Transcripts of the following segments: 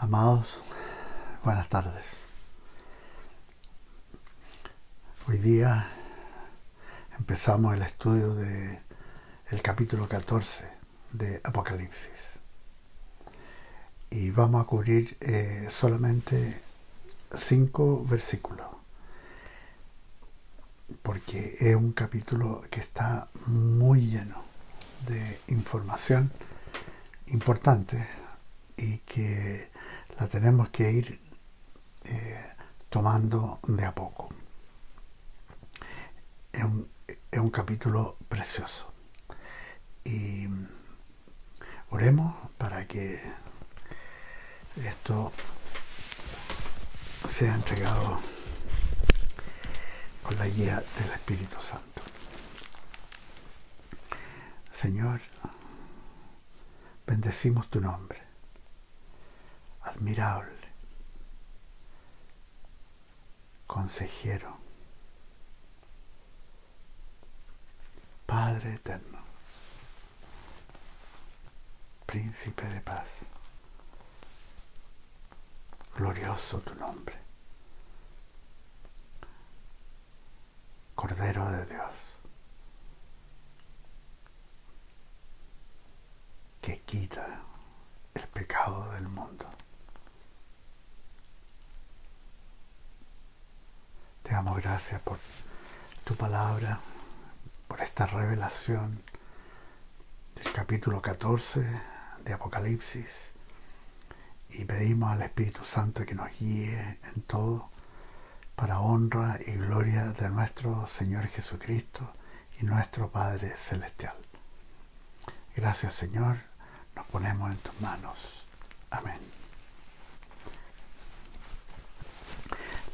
Amados, buenas tardes. Hoy día empezamos el estudio del capítulo 14 de Apocalipsis y vamos a cubrir solamente 5 versículos, porque es un capítulo que está muy lleno de información importante y que la tenemos que ir tomando de a poco. Es un capítulo precioso y oremos para que esto sea entregado con la guía del Espíritu Santo. Señor, bendecimos tu nombre, admirable, consejero, Padre eterno, príncipe de paz, glorioso tu nombre, Cordero de Dios, que quita el pecado del mundo. Te damos gracias por tu palabra, por esta revelación del capítulo 14 de Apocalipsis, y pedimos al Espíritu Santo que nos guíe en todo para honra y gloria de nuestro Señor Jesucristo y nuestro Padre Celestial. Gracias, Señor, nos ponemos en tus manos. Amén.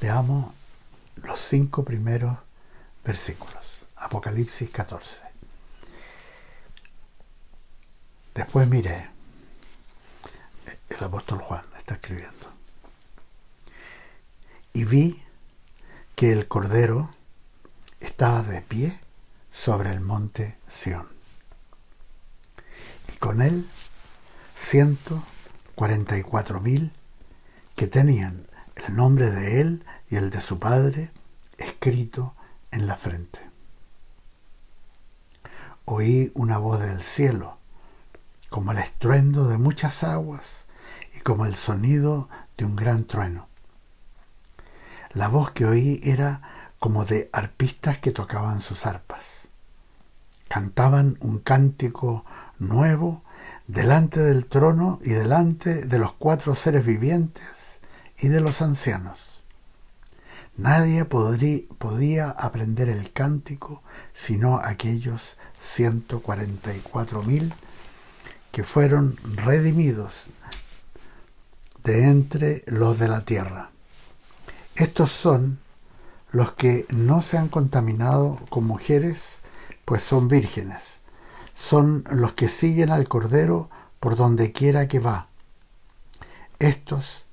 Leamos los 5 primeros versículos. Apocalipsis 14. Después miré, el apóstol Juan está escribiendo, y vi que el Cordero estaba de pie sobre el monte Sión, y con él 144,000 que tenían el nombre de él y el de su Padre escrito en la frente. Oí una voz del cielo, como el estruendo de muchas aguas y como el sonido de un gran trueno. La voz que oí era como de arpistas que tocaban sus arpas. Cantaban un cántico nuevo delante del trono y delante de los 4 seres vivientes y de los ancianos. Nadie podía aprender el cántico sino aquellos 144,000 que fueron redimidos de entre los de la tierra. Estos son los que no se han contaminado con mujeres, pues son vírgenes. Son los que siguen al Cordero por donde quiera que va. Estos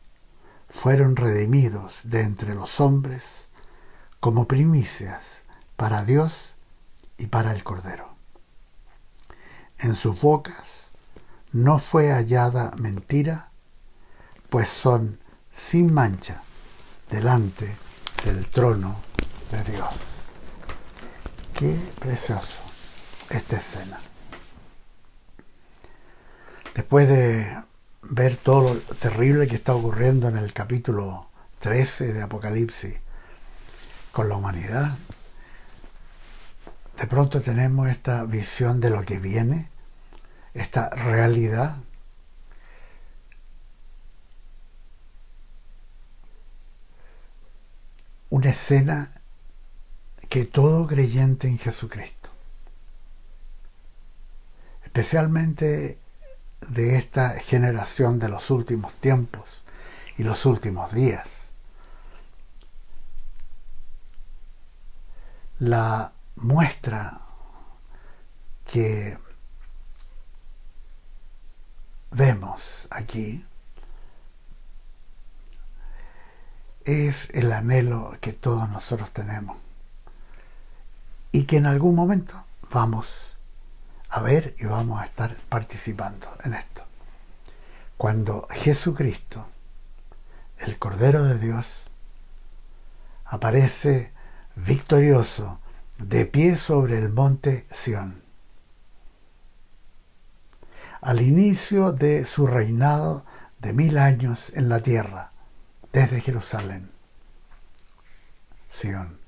fueron redimidos de entre los hombres como primicias para Dios y para el Cordero. En sus bocas no fue hallada mentira, pues son sin mancha delante del trono de Dios. Qué precioso esta escena. Después de ver todo lo terrible que está ocurriendo en el capítulo 13 de Apocalipsis con la humanidad, de pronto tenemos esta visión de lo que viene, esta realidad. Una escena que todo creyente en Jesucristo, especialmente de esta generación de los últimos tiempos y los últimos días, la muestra que vemos aquí es el anhelo que todos nosotros tenemos y que en algún momento vamos a ver y vamos a estar participando en esto. Cuando Jesucristo el Cordero de Dios, aparece victorioso, de pie sobre el monte Sión. Al inicio de su reinado de 1000 años en la tierra, desde Jerusalén, Sión.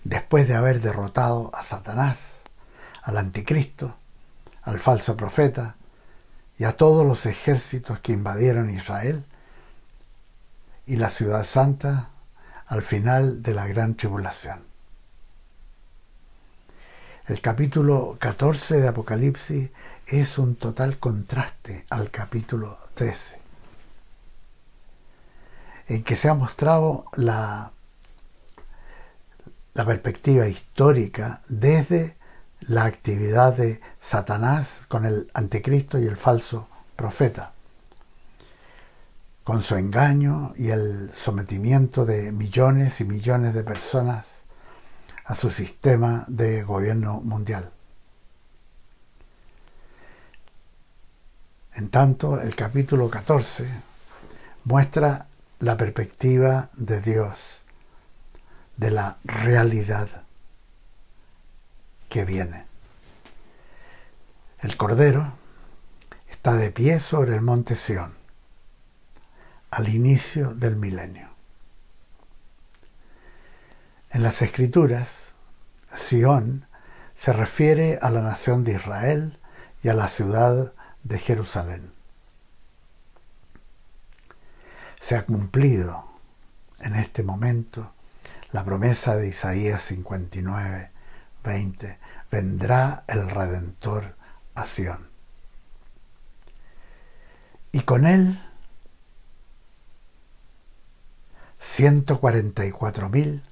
Después de haber derrotado a Satanás, al anticristo, al falso profeta y a todos los ejércitos que invadieron Israel y la ciudad santa al final de la gran tribulación. El capítulo 14 de Apocalipsis es un total contraste al capítulo 13, en que se ha mostrado la perspectiva histórica desde la actividad de Satanás con el anticristo y el falso profeta, con su engaño y el sometimiento de millones y millones de personas a su sistema de gobierno mundial. En tanto, el capítulo 14 muestra la perspectiva de Dios, de la realidad que viene. El Cordero está de pie sobre el monte Sión, al inicio del milenio. En las Escrituras, Sión se refiere a la nación de Israel y a la ciudad de Jerusalén. Se ha cumplido en este momento la promesa de Isaías 59, 20, vendrá el Redentor a Sión. Y con él 144.000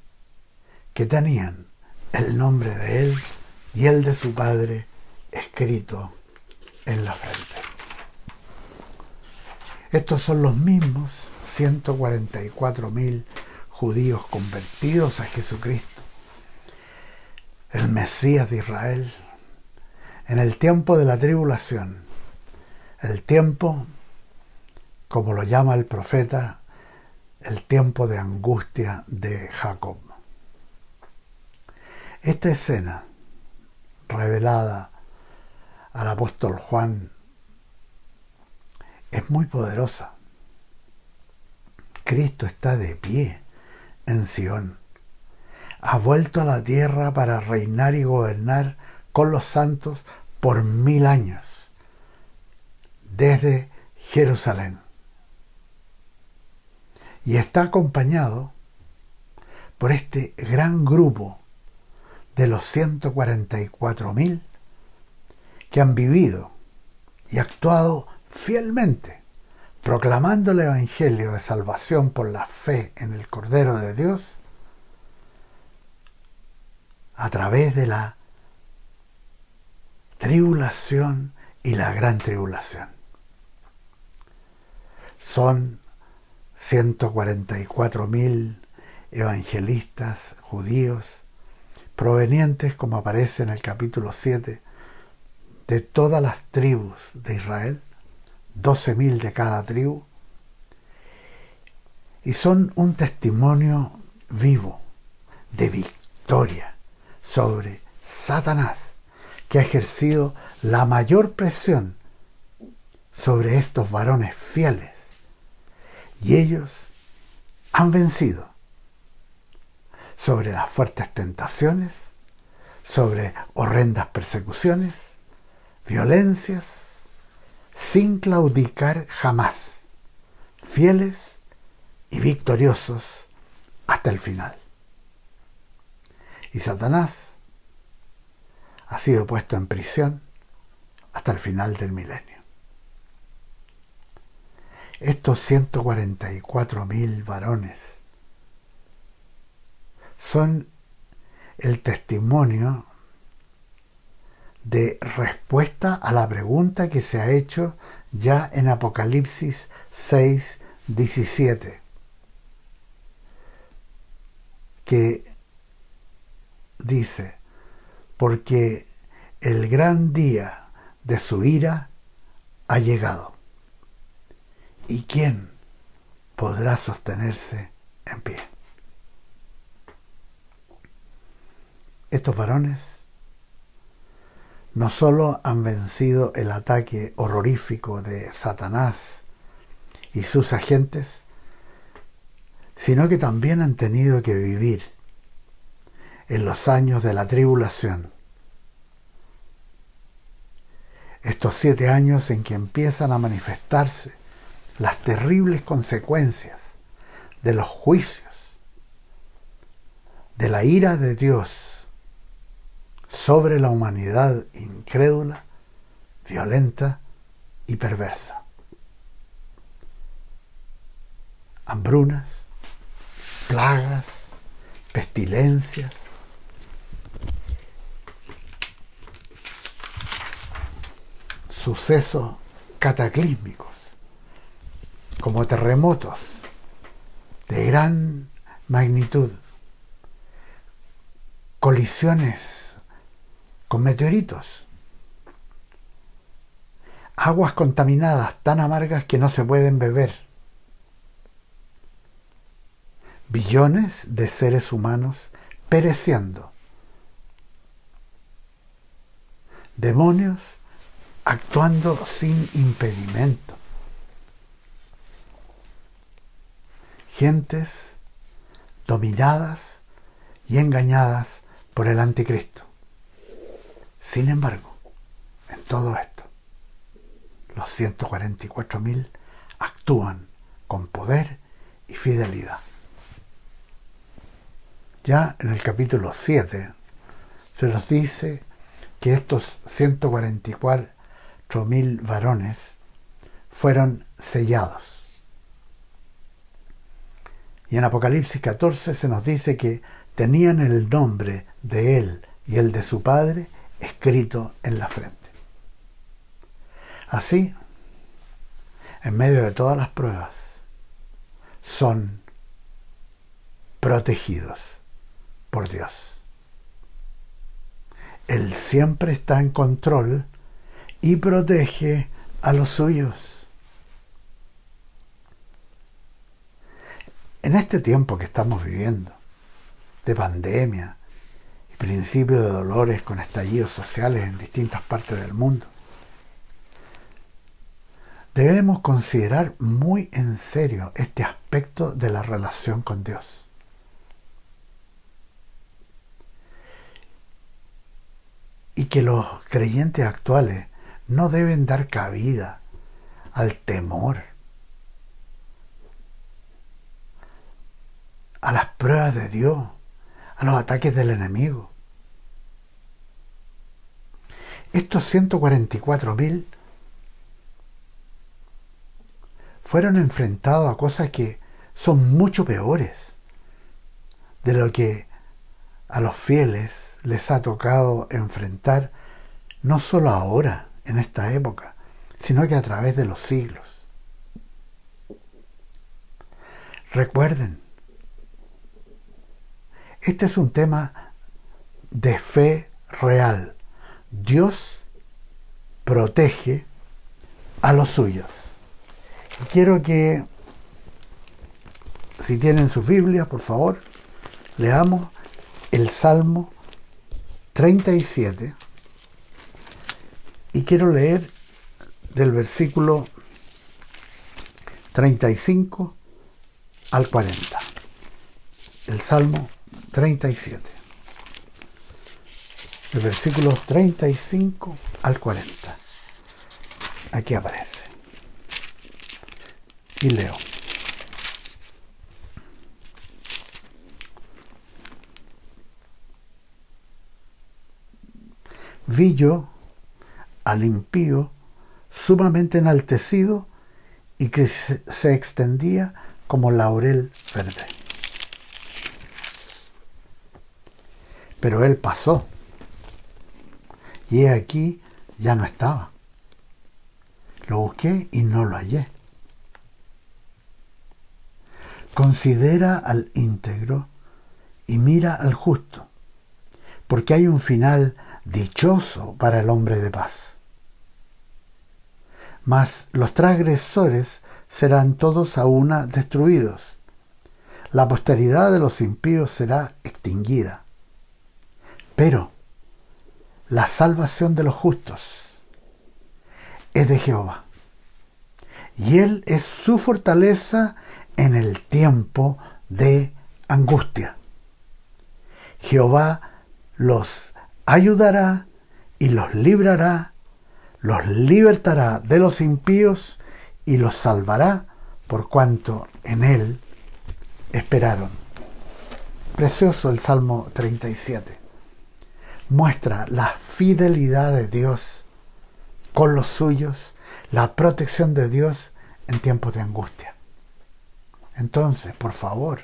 que tenían el nombre de él y el de su padre escrito en la frente. Estos son los mismos 144.000 judíos convertidos a Jesucristo, el Mesías de Israel, en el tiempo de la tribulación, el tiempo, como lo llama el profeta, el tiempo de angustia de Jacob. Esta escena, revelada al apóstol Juan, es muy poderosa. Cristo está de pie en Sión. Ha vuelto a la tierra para reinar y gobernar con los santos por 1000 años, desde Jerusalén. Y está acompañado por este gran grupo de los 144.000 que han vivido y actuado fielmente, proclamando el Evangelio de salvación por la fe en el Cordero de Dios a través de la tribulación y la gran tribulación. Son 144.000 evangelistas judíos provenientes, como aparece en el capítulo 7, de todas las tribus de Israel, 12.000 de cada tribu, y son un testimonio vivo de victoria sobre Satanás, que ha ejercido la mayor presión sobre estos varones fieles, y ellos han vencido sobre las fuertes tentaciones, sobre horrendas persecuciones, violencias, sin claudicar jamás, fieles y victoriosos hasta el final. Y Satanás ha sido puesto en prisión hasta el final del milenio. Estos 144.000 varones son el testimonio de respuesta a la pregunta que se ha hecho ya en Apocalipsis 6:17, que dice: porque el gran día de su ira ha llegado. ¿Y quién podrá sostenerse en pie. Estos varones no solo han vencido el ataque horrorífico de Satanás y sus agentes, sino que también han tenido que vivir en los años de la tribulación. Estos 7 años en que empiezan a manifestarse las terribles consecuencias de los juicios, de la ira de Dios sobre la humanidad incrédula, violenta y perversa. Hambrunas, plagas, pestilencias, sucesos cataclísmicos, como terremotos de gran magnitud, colisiones con meteoritos, aguas contaminadas tan amargas que no se pueden beber, billones de seres humanos pereciendo, demonios actuando sin impedimento, gentes dominadas y engañadas por el anticristo. Sin embargo, en todo esto, los 144.000 actúan con poder y fidelidad. Ya en el capítulo 7 se nos dice que estos 144.000 varones fueron sellados. Y en Apocalipsis 14 se nos dice que tenían el nombre de él y el de su padre escrito en la frente. Así, en medio de todas las pruebas, son protegidos por Dios. Él siempre está en control y protege a los suyos. En este tiempo que estamos viviendo, de pandemia y principio de dolores con estallidos sociales en distintas partes del mundo, debemos considerar muy en serio este aspecto de la relación con Dios. Y que los creyentes actuales no deben dar cabida al temor, a las pruebas de Dios, a los ataques del enemigo. Estos 144.000 fueron enfrentados a cosas que son mucho peores de lo que a los fieles les ha tocado enfrentar, no solo ahora, en esta época, sino que a través de los siglos. Recuerden, este es un tema de fe real. Dios protege a los suyos. Y quiero que, si tienen sus Biblias, por favor, leamos el Salmo 37 y quiero leer del versículo 35 al 40. El Salmo 37. El versículo 35 al 40. Aquí aparece. Y leo. Vi yo al impío sumamente enaltecido y que se extendía como laurel verde. Pero él pasó, y he aquí ya no estaba. Lo busqué y no lo hallé. Considera al íntegro y mira al justo, porque hay un final dichoso para el hombre de paz. Mas los transgresores serán todos a una destruidos. La posteridad de los impíos será extinguida. Pero la salvación de los justos es de Jehová. Y Él es su fortaleza en el tiempo de angustia. Jehová los ayudará y los librará, los libertará de los impíos y los salvará por cuanto en Él esperaron. Precioso el Salmo 37. Muestra la fidelidad de Dios con los suyos, la protección de Dios en tiempos de angustia. Entonces, por favor,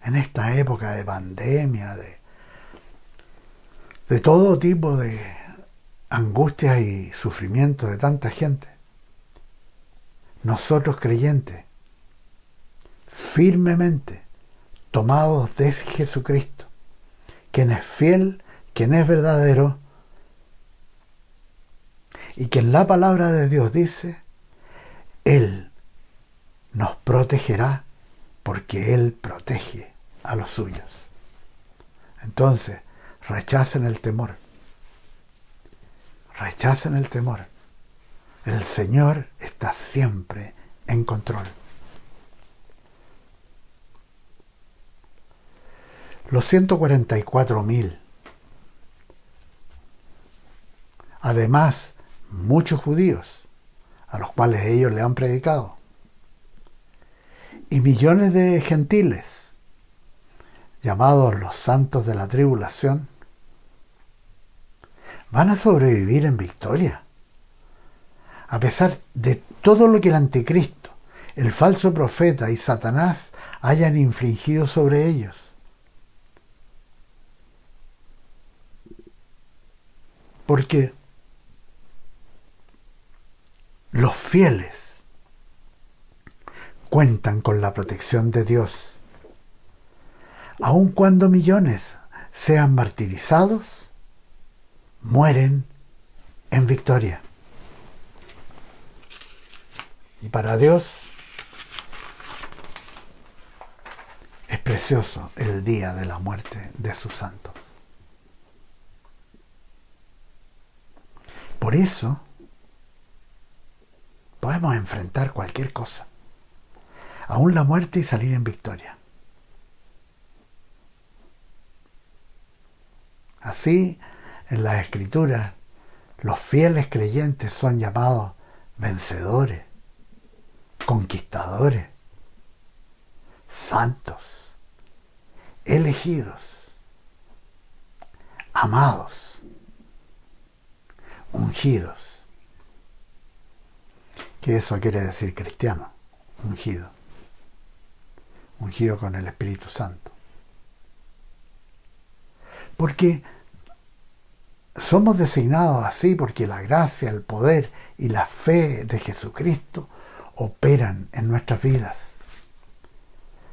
en esta época de pandemia, de todo tipo de angustias y sufrimientos de tanta gente, nosotros creyentes, firmemente tomados de Jesucristo, quien es fiel, quien es verdadero, y que en la palabra de Dios dice, Él nos protegerá porque Él protege a los suyos. Entonces, rechacen el temor. Rechacen el temor. El Señor está siempre en control. Los 144.000. Además, muchos judíos, a los cuales ellos le han predicado, y millones de gentiles, llamados los santos de la tribulación, van a sobrevivir en victoria, a pesar de todo lo que el anticristo, el falso profeta y Satanás hayan infligido sobre ellos. Porque los fieles cuentan con la protección de Dios. Aun cuando millones sean martirizados, mueren en victoria. Y para Dios es precioso el día de la muerte de sus santos. Por eso podemos enfrentar cualquier cosa, aún la muerte, y salir en victoria. Así, en las Escrituras, los fieles creyentes son llamados vencedores, conquistadores, santos, elegidos, amados, ungidos. Que eso quiere decir cristiano, ungido. Ungido con el Espíritu Santo. Porque somos designados así porque la gracia, el poder y la fe de Jesucristo operan en nuestras vidas.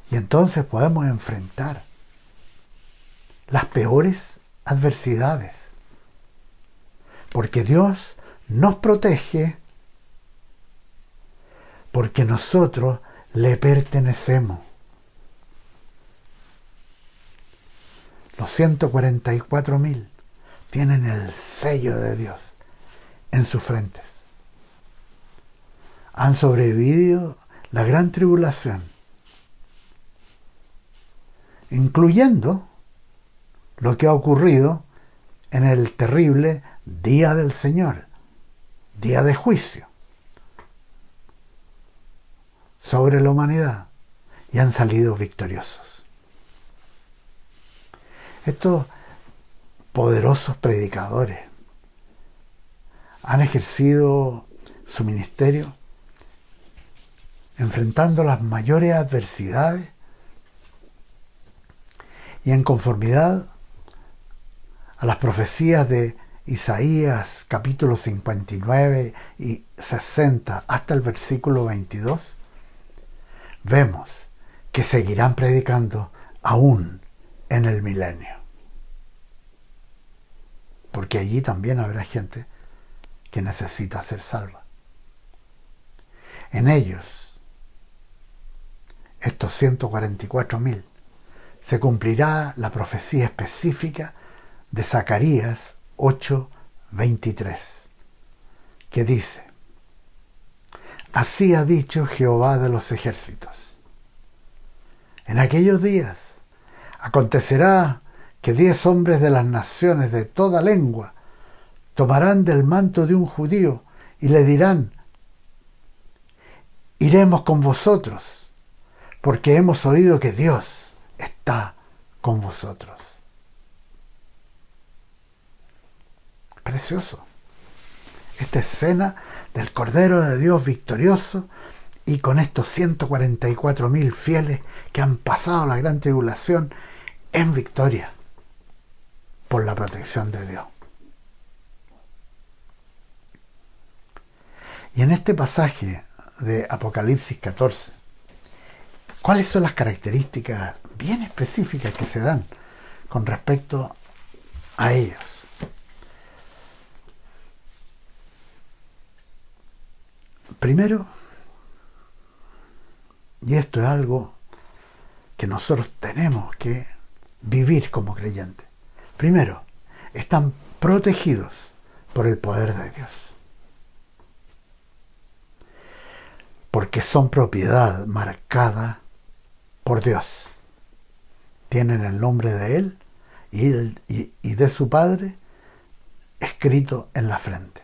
Y entonces podemos enfrentar las peores adversidades. Porque Dios nos protege porque nosotros le pertenecemos. Los 144.000 tienen el sello de Dios en sus frentes. Han sobrevivido la gran tribulación, incluyendo lo que ha ocurrido en el terrible día del Señor, día de juicio sobre la humanidad, y han salido victoriosos. Estos poderosos predicadores han ejercido su ministerio enfrentando las mayores adversidades y en conformidad a las profecías de Isaías capítulo 59 y 60 hasta el versículo 22, vemos que seguirán predicando aún en el milenio. Porque allí también habrá gente que necesita ser salva. En ellos, estos 144.000, se cumplirá la profecía específica de Zacarías 8:23, que dice: así ha dicho Jehová de los ejércitos. En aquellos días acontecerá que 10 hombres de las naciones de toda lengua tomarán del manto de un judío y le dirán: iremos con vosotros, porque hemos oído que Dios está con vosotros. Precioso. Esta escena del Cordero de Dios victorioso y con estos 144.000 fieles que han pasado la gran tribulación en victoria por la protección de Dios. Y en este pasaje de Apocalipsis 14, ¿cuáles son las características bien específicas que se dan con respecto a ellos? Primero, y esto es algo que nosotros tenemos que vivir como creyentes. Primero, están protegidos por el poder de Dios. Porque son propiedad marcada por Dios. Tienen el nombre de Él y de su Padre escrito en la frente.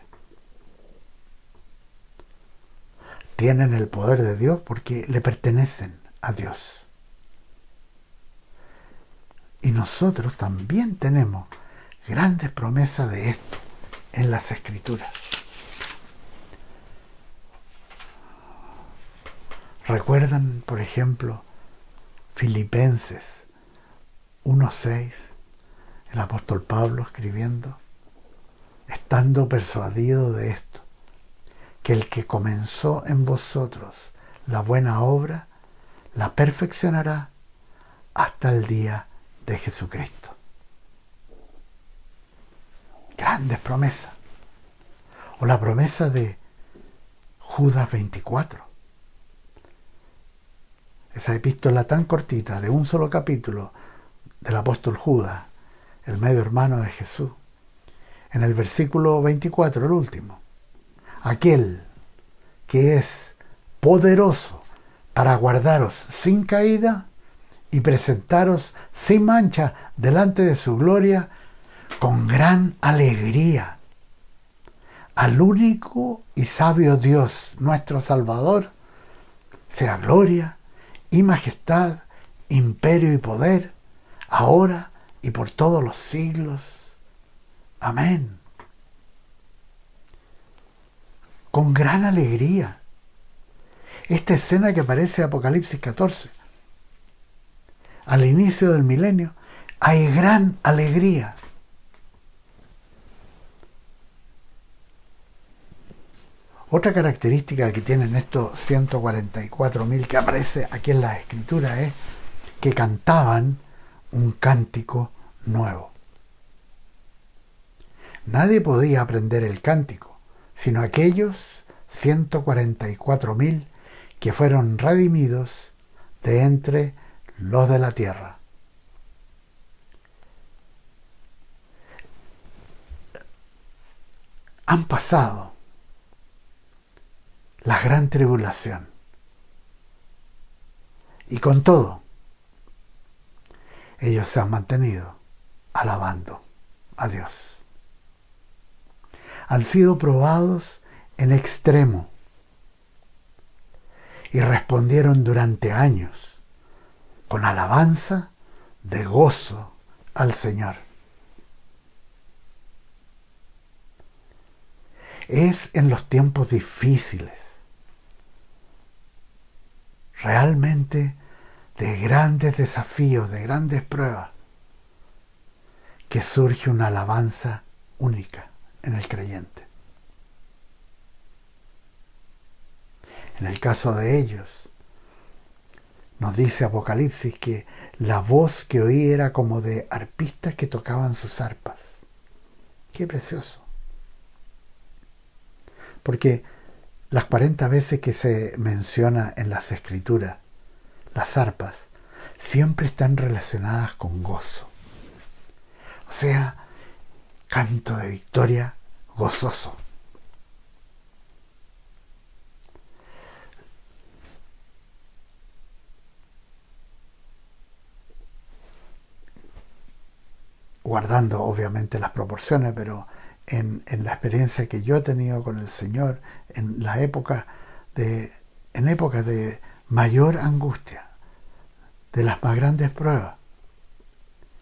Tienen el poder de Dios porque le pertenecen a Dios. Y nosotros también tenemos grandes promesas de esto en las Escrituras. ¿Recuerdan, por ejemplo, Filipenses 1:6? El apóstol Pablo escribiendo: estando persuadido de esto, que el que comenzó en vosotros la buena obra, la perfeccionará hasta el día de Jesucristo. Grandes promesas. O la promesa de Judas 24. Esa epístola tan cortita, de un solo capítulo, del apóstol Judas, el medio hermano de Jesús. En el versículo 24, el último: aquel que es poderoso para guardaros sin caída y presentaros sin mancha delante de su gloria con gran alegría. Al único y sabio Dios, nuestro Salvador, sea gloria y majestad, imperio y poder, ahora y por todos los siglos. Amén. Con gran alegría. Esta escena que aparece en Apocalipsis 14, al inicio del milenio, hay gran alegría. Otra característica que tienen estos 144.000 que aparece aquí en las Escrituras es que cantaban un cántico nuevo. Nadie podía aprender el cántico, sino aquellos 144.000 que fueron redimidos de entre los de la tierra. Han pasado la gran tribulación. Y con todo, ellos se han mantenido alabando a Dios. Han sido probados en extremo y respondieron durante años con alabanza de gozo al Señor. Es en los tiempos difíciles, realmente de grandes desafíos, de grandes pruebas, que surge una alabanza única en el creyente. En el caso de ellos, nos dice Apocalipsis que la voz que oí era como de arpistas que tocaban sus arpas. ¡Qué precioso! Porque Las 40 veces que se menciona en las Escrituras, las arpas, siempre están relacionadas con gozo. O sea, canto de victoria gozoso. Guardando obviamente las proporciones, pero en la experiencia que yo he tenido con el Señor, en épocas de mayor angustia, de las más grandes pruebas,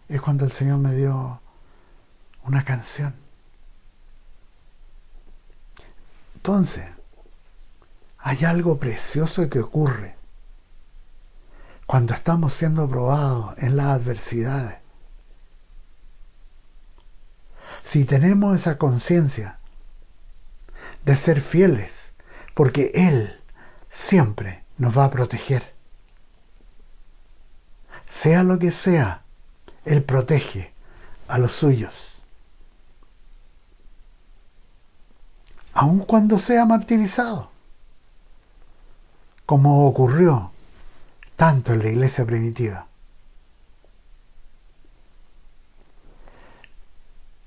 es cuando el Señor me dio una canción. Entonces, hay algo precioso que ocurre cuando estamos siendo probados en las adversidades. Si tenemos esa conciencia de ser fieles, porque Él siempre nos va a proteger. Sea lo que sea, Él protege a los suyos. Aun cuando sea martirizado, como ocurrió tanto en la iglesia primitiva.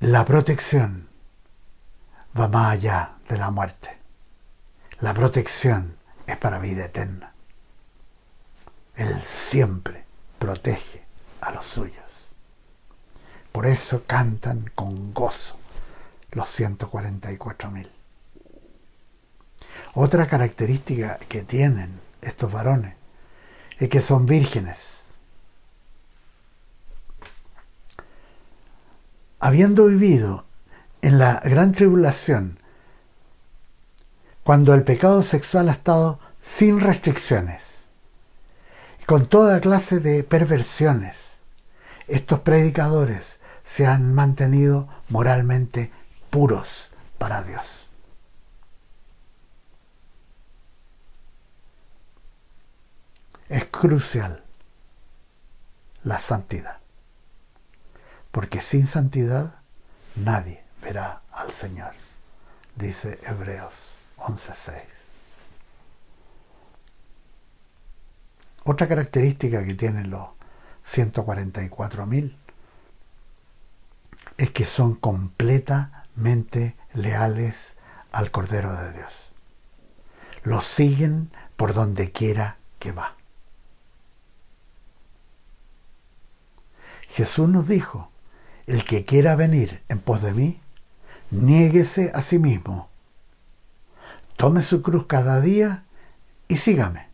La protección va más allá de la muerte. La protección es para vida eterna. Él siempre protege a los suyos. Por eso cantan con gozo los 144.000. Otra característica que tienen estos varones es que son vírgenes. Habiendo vivido en la gran tribulación, cuando el pecado sexual ha estado sin restricciones, con toda clase de perversiones, estos predicadores se han mantenido moralmente puros para Dios. Es crucial la santidad, porque sin santidad nadie verá al Señor, dice Hebreos 11:6. Otra característica que tienen los 144.000 es que son completamente leales al Cordero de Dios. Lo siguen por donde quiera que va. Jesús nos dijo: el que quiera venir en pos de mí, niéguese a sí mismo, tome su cruz cada día y sígame.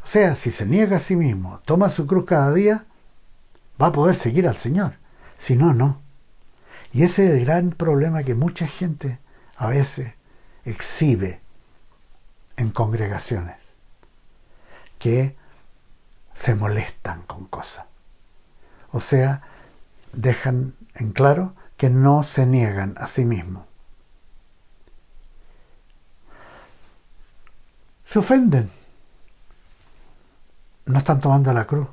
O sea, si se niega a sí mismo, toma su cruz cada día, va a poder seguir al Señor. Si no, no. Y ese es el gran problema que mucha gente a veces exhibe en congregaciones, que se molestan con cosas. O sea, dejan en claro que no se niegan a sí mismos. Se ofenden. No están tomando la cruz.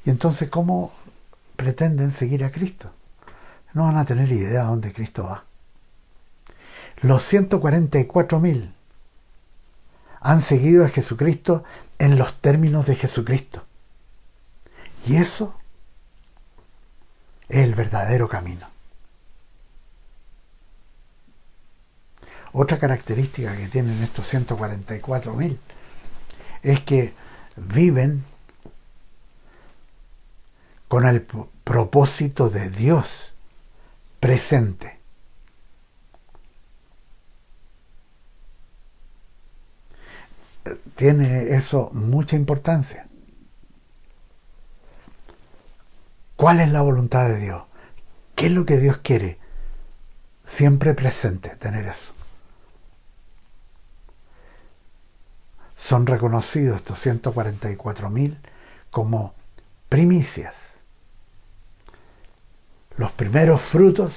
Y entonces, ¿cómo pretenden seguir a Cristo? No van a tener idea de dónde Cristo va. Los 144.000 han seguido a Jesucristo en los términos de Jesucristo. Y eso es el verdadero camino. Otra característica que tienen estos 144.000 es que viven con el propósito de Dios presente. Tiene eso mucha importancia. ¿Cuál es la voluntad de Dios? ¿Qué es lo que Dios quiere? Siempre presente, tener eso. Son reconocidos estos 144.000 como primicias, los primeros frutos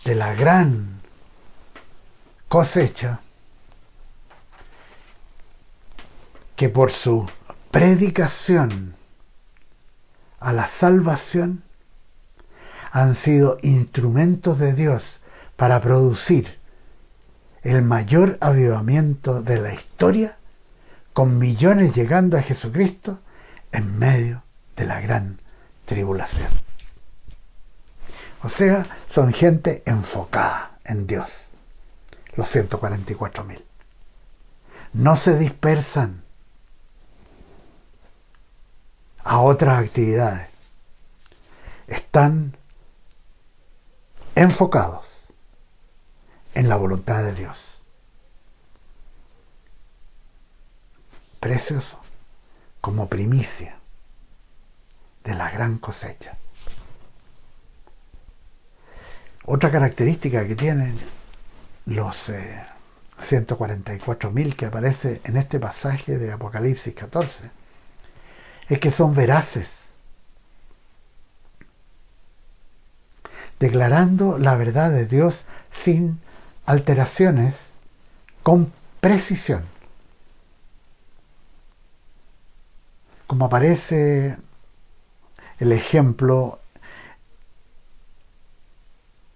de la gran cosecha que por su predicación a la salvación han sido instrumentos de Dios para producir el mayor avivamiento de la historia, con millones llegando a Jesucristo en medio de la gran tribulación. O sea, son gente enfocada en Dios, los 144.000. No se dispersan a otras actividades. Están enfocados en la voluntad de Dios. Precioso, como primicia de la gran cosecha. Otra característica que tienen los 144.000 que aparece en este pasaje de Apocalipsis 14 es que son veraces, declarando la verdad de Dios sin alteraciones, con precisión. Como aparece el ejemplo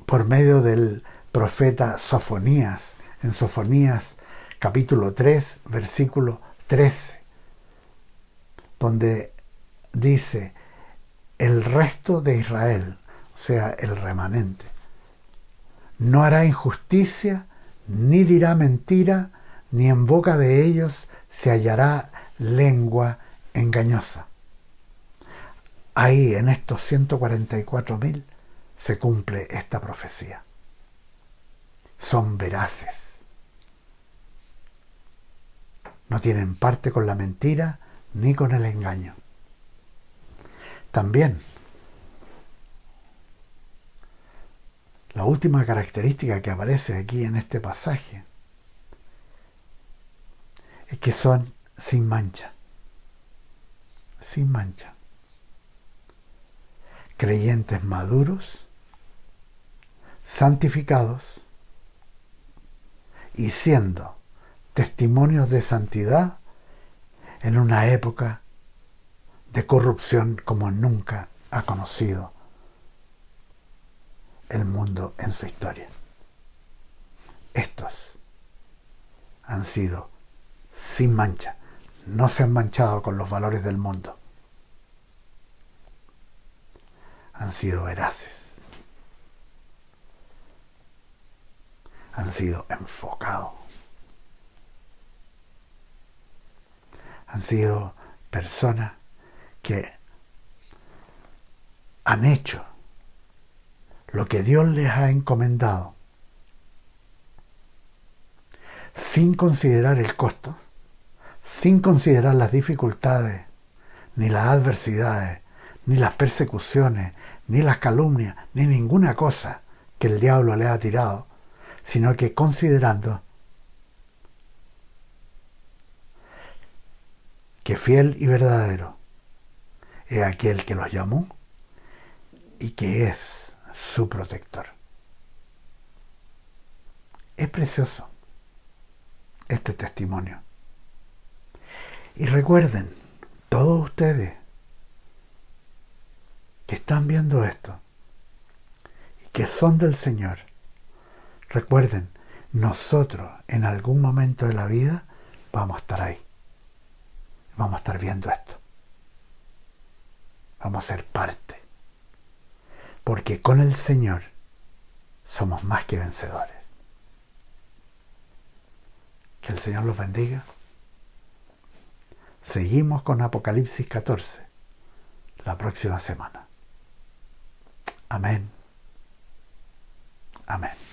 por medio del profeta Sofonías, en Sofonías capítulo 3, versículo 13, donde dice: el resto de Israel, o sea, el remanente, no hará injusticia, ni dirá mentira, ni en boca de ellos se hallará lengua engañosa. Ahí, en estos 144.000, se cumple esta profecía. Son veraces. No tienen parte con la mentira ni con el engaño. También, la última característica que aparece aquí en este pasaje es que son sin mancha. Sin mancha. Creyentes maduros, santificados y siendo testimonios de santidad en una época de corrupción como nunca ha conocido el mundo en su historia. Estos han sido sin mancha, no se han manchado con los valores del mundo. Han sido veraces. Han sido enfocados. Han sido personas que han hecho lo que Dios les ha encomendado sin considerar el costo, sin considerar las dificultades, ni las adversidades, ni las persecuciones, ni las calumnias, ni ninguna cosa que el diablo le ha tirado, sino que considerando que fiel y verdadero es aquel que los llamó y que es su protector. Es precioso este testimonio. Y recuerden, todos ustedes que están viendo esto y que son del Señor, recuerden, nosotros en algún momento de la vida vamos a estar ahí. Vamos a estar viendo esto. Vamos a ser parte. Porque con el Señor somos más que vencedores. Que el Señor los bendiga. Seguimos con Apocalipsis 14 la próxima semana. Amén. Amén.